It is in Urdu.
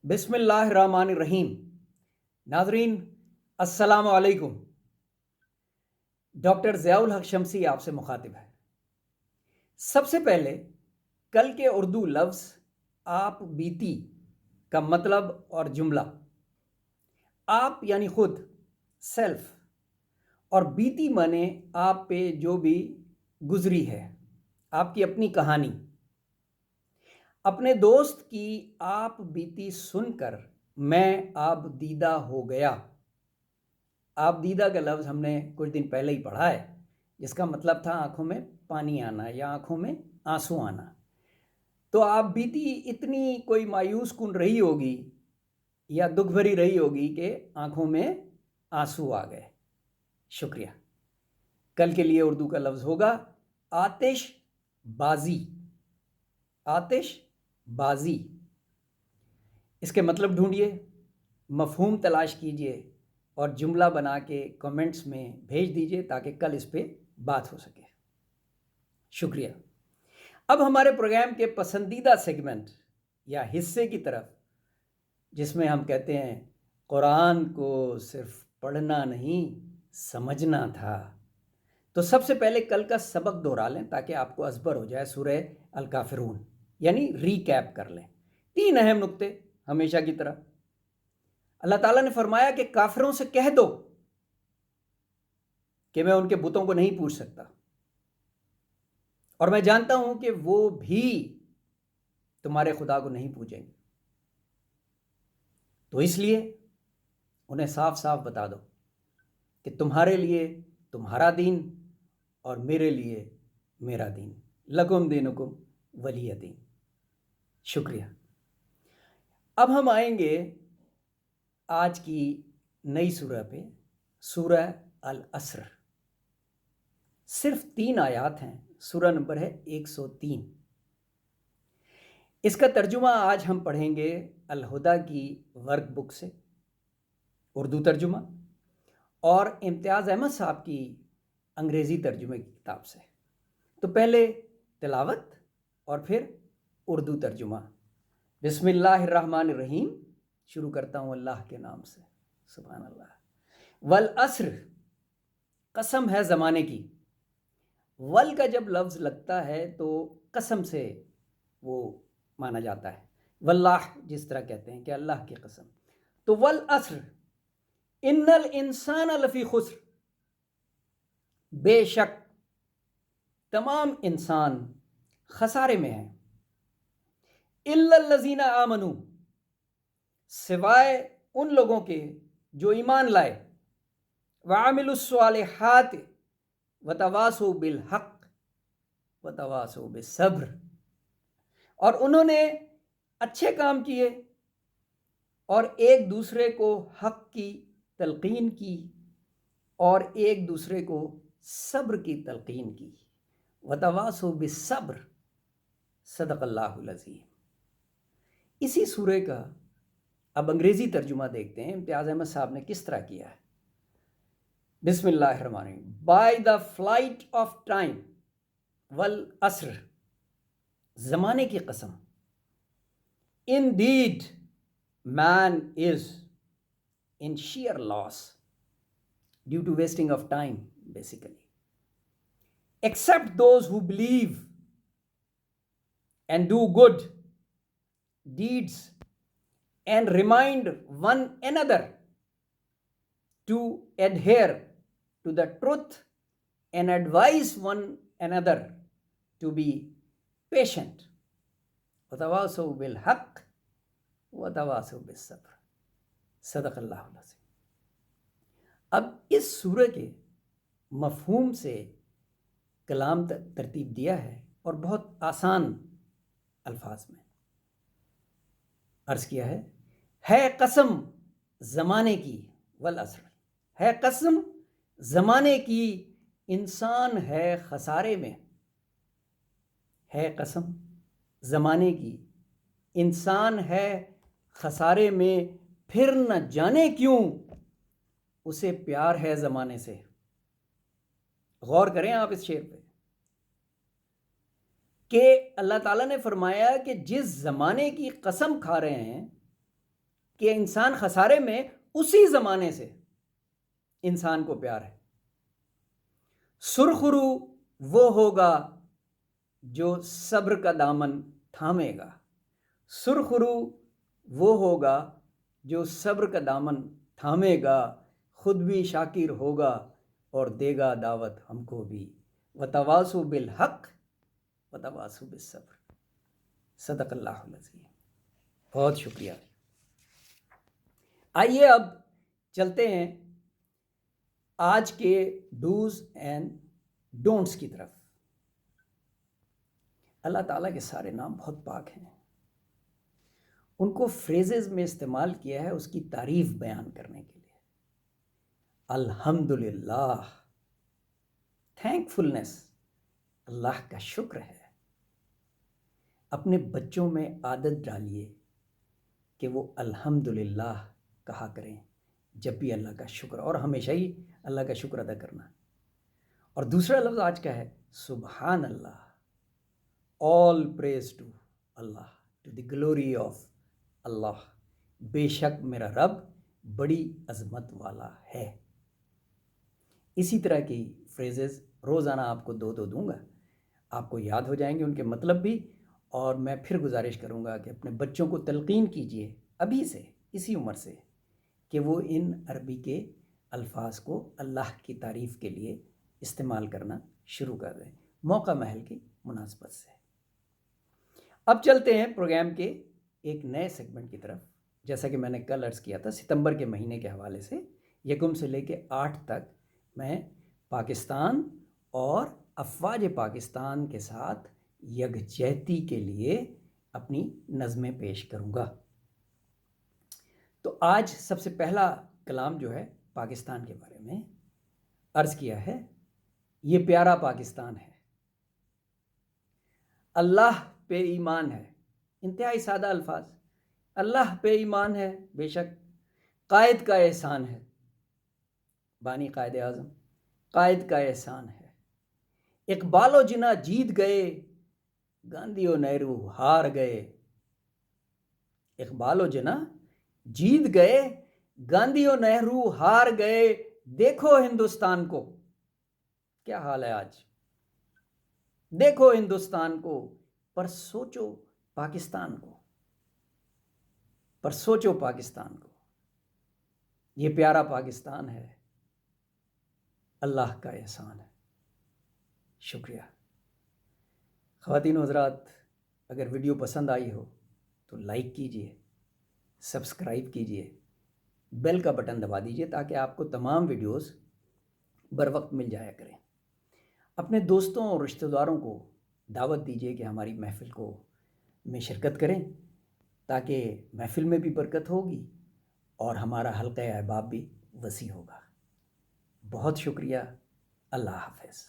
بسم اللہ الرحمن الرحیم۔ ناظرین السلام علیکم۔ ڈاکٹر ضیاء الحق شمسی آپ سے مخاطب ہے۔ سب سے پہلے کل کے اردو لفظ آپ بیتی کا مطلب اور جملہ۔ آپ یعنی خود، سیلف، اور بیتی مانے آپ پہ جو بھی گزری ہے، آپ کی اپنی کہانی۔ اپنے دوست کی آپ بیتی سن کر میں آپ دیدہ ہو گیا۔ آپ دیدہ کا لفظ ہم نے کچھ دن پہلے ہی پڑھا ہے، جس کا مطلب تھا آنکھوں میں پانی آنا یا آنکھوں میں آنسو آنا۔ تو آپ بیتی اتنی کوئی مایوس کن رہی ہوگی یا دکھ بھری رہی ہوگی کہ آنکھوں میں آنسو آ گئے۔ شکریہ۔ کل کے لیے اردو کا لفظ ہوگا آتش بازی۔ آتش بازی، اس کے مطلب ڈھونڈیے، مفہوم تلاش کیجئے اور جملہ بنا کے کمنٹس میں بھیج دیجئے تاکہ کل اس پہ بات ہو سکے۔ شکریہ۔ اب ہمارے پروگرام کے پسندیدہ سیگمنٹ یا حصے کی طرف، جس میں ہم کہتے ہیں قرآن کو صرف پڑھنا نہیں سمجھنا تھا۔ تو سب سے پہلے کل کا سبق دہرا لیں تاکہ آپ کو ازبر ہو جائے سورہ الکافرون، یعنی ریکیپ کر لیں۔ 3 اہم نقطے ہمیشہ کی طرح۔ اللہ تعالیٰ نے فرمایا کہ کافروں سے کہہ دو کہ میں ان کے بتوں کو نہیں پوچھ سکتا، اور میں جانتا ہوں کہ وہ بھی تمہارے خدا کو نہیں پوجیں گے، تو اس لیے انہیں صاف صاف بتا دو کہ تمہارے لیے تمہارا دین اور میرے لیے میرا دین، لکم دینکم ولی دین۔ شکریہ۔ اب ہم آئیں گے آج کی نئی سورہ پہ، سورہ العصر۔ صرف 3 آیات ہیں، سورہ نمبر ہے 103۔ اس کا ترجمہ آج ہم پڑھیں گے الہدیٰ کی ورک بک سے، اردو ترجمہ، اور امتیاز احمد صاحب کی انگریزی ترجمے کی کتاب سے۔ تو پہلے تلاوت اور پھر اردو ترجمہ۔ بسم اللہ الرحمن الرحیم، شروع کرتا ہوں اللہ کے نام سے۔ سبحان اللہ۔ والعصر، قسم ہے زمانے کی۔ ول کا جب لفظ لگتا ہے تو قسم سے وہ مانا جاتا ہے، واللہ جس طرح کہتے ہیں کہ اللہ کی قسم۔ تو والعصر ان الانسان لفی خسر، بے شک تمام انسان خسارے میں ہیں۔ الا الذین آمنوا، سوائے ان لوگوں کے جو ایمان لائے، وعملوا الصالحات وتواصوا بالحق وتواصوا بالصبر، اور انہوں نے اچھے کام کیے اور ایک دوسرے کو حق کی تلقین کی اور ایک دوسرے کو صبر کی تلقین کی۔ وتواصوا بالصبر، صدق اللہ العظیم۔ اسی سورے کا اب انگریزی ترجمہ دیکھتے ہیں، امتیاز احمد صاحب نے کس طرح کیا ہے۔ بسم اللہ الرحمن الرحیم۔ By the flight of time والعصر، زمانے کی قسم۔ Indeed, man is in sheer loss due to wasting of time, basically. Except those who believe and do good deeds and remind one another to adhere to the truth and advise one another to be patient. وتواصوا بالحق وتواصوا بالصبر، صدق اللہ العظیم۔ اب اس سورہ کے مفہوم سے کلام ترتیب دیا ہے اور بہت آسان الفاظ میں عرض کیا ہے قسم زمانے کی، والعصر، ہے قسم زمانے کی، انسان ہے خسارے میں۔ ہے قسم زمانے کی، انسان ہے خسارے میں، پھر نہ جانے کیوں اسے پیار ہے زمانے سے۔ غور کریں آپ اس شعر پہ کہ اللہ تعالیٰ نے فرمایا کہ جس زمانے کی قسم کھا رہے ہیں کہ انسان خسارے میں اسی زمانے سے انسان کو پیار ہے۔ سرخرو وہ ہوگا جو صبر کا دامن تھامے گا، سرخرو وہ ہوگا جو صبر کا دامن تھامے گا، خود بھی شاکر ہوگا اور دے گا دعوت ہم کو بھی، وتواصوا بالحق وتواصوا بالصبر۔ صدق اللہ العظیم۔ بہت شکریہ۔ آئیے اب چلتے ہیں آج کے ڈوز اینڈ ڈونٹس کی طرف۔ اللہ تعالیٰ کے سارے نام بہت پاک ہیں، ان کو فریزز میں استعمال کیا ہے اس کی تعریف بیان کرنے کے لیے۔ الحمدللہ، تھینک فلنس، اللہ کا شکر ہے۔ اپنے بچوں میں عادت ڈالیے کہ وہ الحمدللہ کہا کریں جب بھی اللہ کا شکر، اور ہمیشہ ہی اللہ کا شکر ادا کرنا۔ اور دوسرا لفظ آج کا ہے سبحان اللہ، all praise to Allah, to the glory of Allah, بے شک میرا رب بڑی عظمت والا ہے۔ اسی طرح کی فریزز روزانہ آپ کو دو دوں گا، آپ کو یاد ہو جائیں گے ان کے مطلب بھی، اور میں پھر گزارش کروں گا کہ اپنے بچوں کو تلقین کیجئے ابھی سے، اسی عمر سے، کہ وہ ان عربی کے الفاظ کو اللہ کی تعریف کے لیے استعمال کرنا شروع کر دیں، موقع محل کی مناسبت سے۔ اب چلتے ہیں پروگرام کے ایک نئے سیگمنٹ کی طرف۔ جیسا کہ میں نے کل عرض کیا تھا، ستمبر کے مہینے کے حوالے سے 1 سے لے کے 8 تک میں پاکستان اور افواج پاکستان کے ساتھ یکجہتی کے لیے اپنی نظمیں پیش کروں گا۔ تو آج سب سے پہلا کلام جو ہے پاکستان کے بارے میں عرض کیا ہے، یہ پیارا پاکستان ہے، اللہ پہ ایمان ہے۔ انتہائی سادہ الفاظ، اللہ پہ ایمان ہے، بے شک قائد کا احسان ہے، بانی قائد اعظم، قائد کا احسان ہے۔ اقبال و جناح جیت گئے، گاندھی و نہرو ہار گئے۔ اقبال و جناح جیت گئے، گاندھی و نہرو ہار گئے، دیکھو ہندوستان کو، کیا حال ہے آج، دیکھو ہندوستان کو، پر سوچو پاکستان کو، پر سوچو پاکستان کو، یہ پیارا پاکستان ہے، اللہ کا احسان ہے۔ شکریہ۔ خواتین و حضرات، اگر ویڈیو پسند آئی ہو تو لائک کیجئے، سبسکرائب کیجئے، بیل کا بٹن دبا دیجئے تاکہ آپ کو تمام ویڈیوز بر وقت مل جایا کریں۔ اپنے دوستوں اور رشتہ داروں کو دعوت دیجئے کہ ہماری محفل میں شرکت کریں، تاکہ محفل میں بھی برکت ہوگی اور ہمارا حلقہ احباب بھی وسیع ہوگا۔ بہت شکریہ۔ اللہ حافظ۔